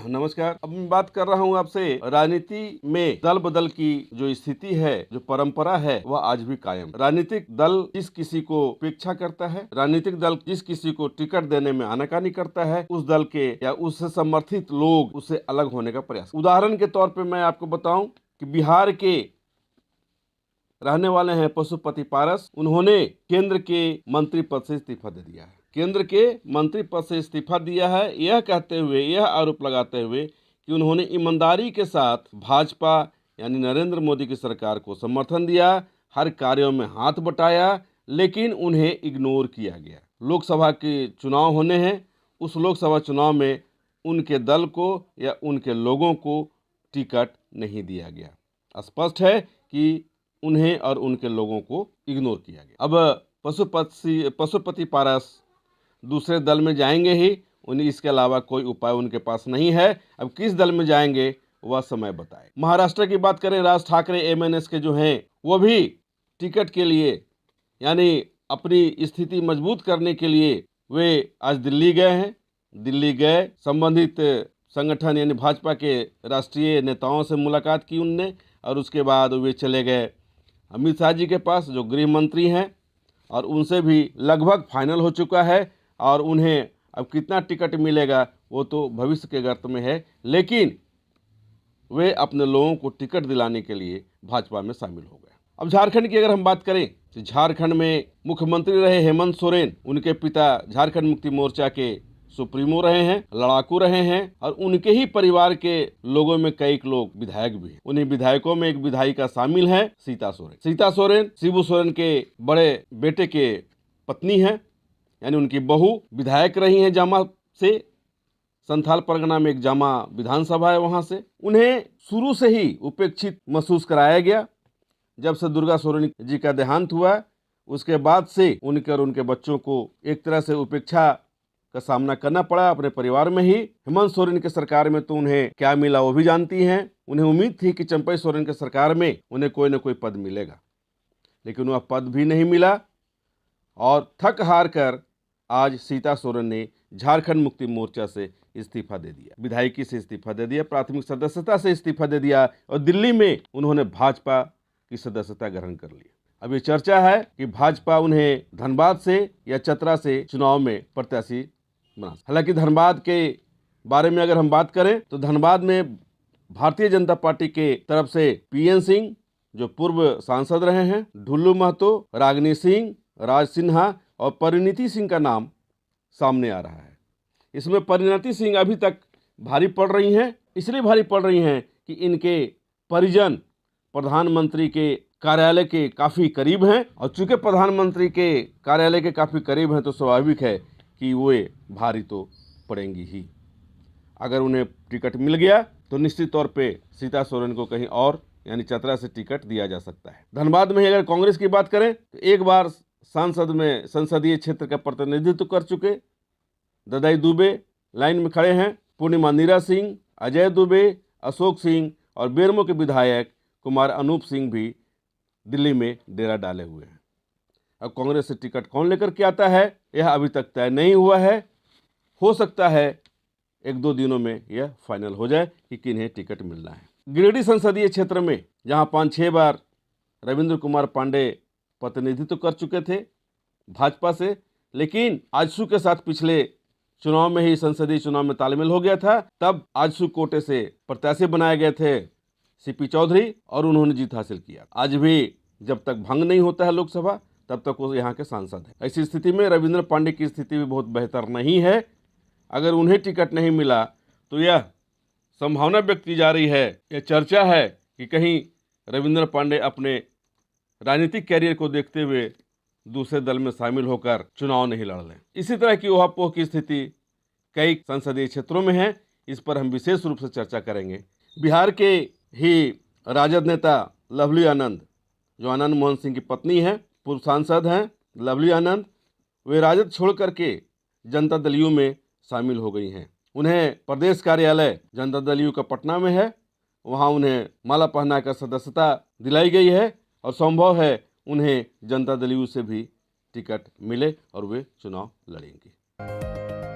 नमस्कार। अब मैं बात कर रहा हूँ आपसे राजनीति में दल बदल की जो स्थिति है, जो परंपरा है, वह आज भी कायम। राजनीतिक दल जिस किसी को उपेक्षा करता है, राजनीतिक दल जिस किसी को टिकट देने में आनाकानी करता है, उस दल के या उससे समर्थित लोग उससे अलग होने का प्रयास। उदाहरण के तौर पर मैं आपको बताऊं कि बिहार के रहने वाले हैं पशुपति पारस। उन्होंने केंद्र के मंत्री पद से इस्तीफा दे दिया है। केंद्र के मंत्री पद से इस्तीफा दिया है, यह कहते हुए, यह आरोप लगाते हुए कि उन्होंने ईमानदारी के साथ भाजपा यानी नरेंद्र मोदी की सरकार को समर्थन दिया, हर कार्यों में हाथ बटाया, लेकिन उन्हें इग्नोर किया गया। लोकसभा के चुनाव होने हैं, उस लोकसभा चुनाव में उनके दल को या उनके लोगों को टिकट नहीं दिया गया। स्पष्ट है कि उन्हें और उनके लोगों को इग्नोर किया गया। अब पशुपति पारस दूसरे दल में जाएंगे ही, उन्हें इसके अलावा कोई उपाय उनके पास नहीं है। अब किस दल में जाएंगे वह समय बताए। महाराष्ट्र की बात करें, राज ठाकरे एमएनएस के जो हैं वो भी टिकट के लिए यानी अपनी स्थिति मजबूत करने के लिए वे आज दिल्ली गए हैं। दिल्ली गए, संबंधित संगठन यानी भाजपा के राष्ट्रीय नेताओं से मुलाकात की उनने, और उसके बाद वे चले गए अमित शाह जी के पास, जो गृह मंत्री हैं, और उनसे भी लगभग फाइनल हो चुका है। और उन्हें अब कितना टिकट मिलेगा वो तो भविष्य के गर्त में है, लेकिन वे अपने लोगों को टिकट दिलाने के लिए भाजपा में शामिल हो गए। अब झारखंड की अगर हम बात करें तो झारखंड में मुख्यमंत्री रहे हेमंत सोरेन। उनके पिता झारखंड मुक्ति मोर्चा के सुप्रीमो रहे हैं, लड़ाकू रहे हैं, और उनके ही परिवार के लोगों में कई लोग विधायक भी हैं। उन्हीं विधायकों में एक विधायिका शामिल है, सीता सोरेन। सीता सोरेन शिबू सोरेन के बड़े बेटे के पत्नी है, यानी उनकी बहू विधायक रही हैं जामा से। संथाल परगना में एक जामा विधानसभा है, वहां से उन्हें शुरू से ही उपेक्षित महसूस कराया गया। जब से दुर्गा सोरेन जी का देहांत हुआ, उसके बाद से उनके और उनके बच्चों को एक तरह से उपेक्षा का सामना करना पड़ा अपने परिवार में ही। हेमंत सोरेन की सरकार में तो उन्हें क्या मिला वो भी जानती हैं। उन्हें उम्मीद थी कि चंपई सोरेन की सरकार में उन्हें कोई न कोई पद मिलेगा, लेकिन वह पद भी नहीं मिला, और थक हार कर आज सीता सोरेन ने झारखंड मुक्ति मोर्चा से इस्तीफा दे दिया, विधायकी से इस्तीफा दे दिया, प्राथमिक सदस्यता से इस्तीफा दे दिया, और दिल्ली में उन्होंने भाजपा की सदस्यता ग्रहण कर ली। अब ये चर्चा है कि भाजपा उन्हें धनबाद से या चतरा से चुनाव में प्रत्याशी बना। हालांकि धनबाद के बारे में अगर हम बात करें तो धनबाद में भारतीय जनता पार्टी के तरफ से पीएन सिंह जो पूर्व सांसद रहे हैं, ढुल्लू महतो, रागिनी सिंह, राज सिन्हा और परिणीति सिंह का नाम सामने आ रहा है। इसमें परिणीति सिंह अभी तक भारी पड़ रही हैं, इसलिए भारी पड़ रही हैं कि इनके परिजन प्रधानमंत्री के कार्यालय के काफ़ी करीब हैं, और चूंकि प्रधानमंत्री के कार्यालय के काफ़ी करीब हैं तो स्वाभाविक है कि वे भारी तो पड़ेंगी ही। अगर उन्हें टिकट मिल गया तो निश्चित तौर पे सीता सोरेन को कहीं और यानी चतरा से टिकट दिया जा सकता है। धनबाद में अगर कांग्रेस की बात करें तो एक बार सांसद में संसदीय क्षेत्र का प्रतिनिधित्व कर चुके ददाई दुबे लाइन में खड़े हैं। पूर्णिमा नीरा सिंह, अजय दुबे, अशोक सिंह और बेरमो के विधायक कुमार अनूप सिंह भी दिल्ली में डेरा डाले हुए हैं। अब कांग्रेस से टिकट कौन लेकर के आता है यह अभी तक तय नहीं हुआ है। हो सकता है एक दो दिनों में यह फाइनल हो जाए कि किन्हें टिकट मिलना है। गिरिडीह संसदीय क्षेत्र में जहां 5-6 बार रविंद्र कुमार पांडे प्रतिनिधित्व कर चुके थे भाजपा से, लेकिन आजसू के साथ पिछले चुनाव में ही संसदीय चुनाव में तालमेल हो गया था। तब आजसू कोटे से प्रत्याशी बनाए गए थे सीपी चौधरी और उन्होंने जीत हासिल किया। आज भी जब तक भंग नहीं होता है लोकसभा तब तक वो यहाँ के सांसद हैं। ऐसी स्थिति में रविंद्र पांडे की स्थिति भी बहुत बेहतर नहीं है। अगर उन्हें टिकट नहीं मिला तो यह संभावना व्यक्त की जा रही है, यह चर्चा है कि कहीं रविंद्र पांडे अपने राजनीतिक कैरियर को देखते हुए दूसरे दल में शामिल होकर चुनाव नहीं लड़ लें। इसी तरह की ऊहापोह की स्थिति कई संसदीय क्षेत्रों में है, इस पर हम विशेष रूप से चर्चा करेंगे। बिहार के ही राजद नेता लवली आनंद, जो आनंद मोहन सिंह की पत्नी है, पूर्व सांसद हैं लवली आनंद, वे राजद छोड़ करके जनता दल यू में शामिल हो गई हैं। उन्हें प्रदेश कार्यालय जनता दल यू का पटना में है, वहां उन्हें माला पहनाकर सदस्यता दिलाई गई है और संभव है उन्हें जनता दल यू से भी टिकट मिले और वे चुनाव लड़ेंगे।